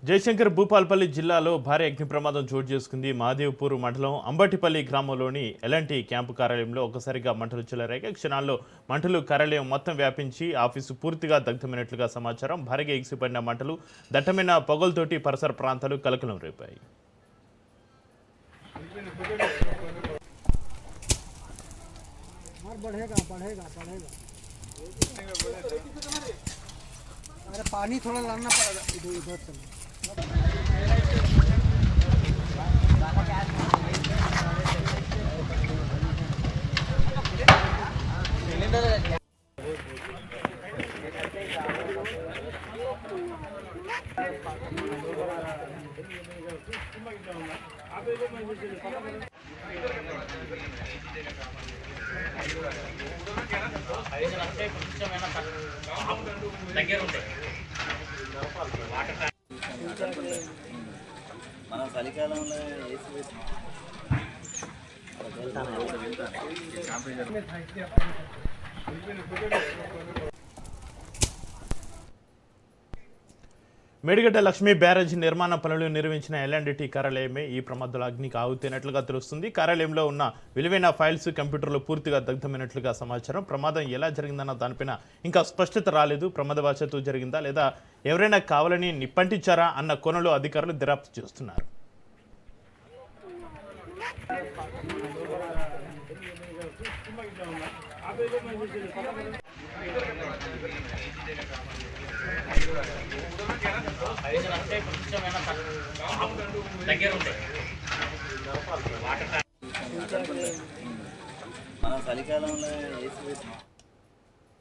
జయశంకర్ భూపాల్పల్లి జిల్లాలో భారీ అగ్ని ప్రమాదం చోటు చేసుకుంది. మహాదేవ్పూర్ మండలం అంబటిపల్లి గ్రామంలోని ఎల్ఎన్టీ క్యాంపు కార్యాలయంలో ఒక్కసారిగా మంటలు చెలరేగాయి. క్షణాల్లో మంటలు కార్యాలయం మొత్తం వ్యాపించి ఆఫీసు పూర్తిగా దగ్ధమైనట్లుగా సమాచారం. భారీగా ఎగిసిపడిన మంటలు దట్టమైన పొగలతోటి పరిసర ప్రాంతాలు కలకలం రేపాయి. अरे पानी थोड़ा लाना पड़ेगा इधर से। మనం చలికాలంలో ఏసీ మేడిగడ్డ లక్ష్మీ బ్యారేజ్ నిర్మాణ పనులు నిర్వహించిన ఎల్ఎన్టీ కార్యాలయమే ఈ ప్రమాదంలో అగ్నికి ఆహుతైనట్లుగా తెలుస్తుంది. కార్యాలయంలో ఉన్న విలువైన ఫైల్స్, కంప్యూటర్లు పూర్తిగా దగ్ధమైనట్లుగా సమాచారం. ప్రమాదం ఎలా జరిగిందన్న దానిపైన ఇంకా స్పష్టత రాలేదు. ప్రమాదవశాత్తు జరిగిందా లేదా ఎవరైనా కావాలని నిప్పంటించారా అన్న కోణంలో అధికారులు దర్యాప్తు చేస్తున్నారు. మనం చలికాలంలో ఏసీ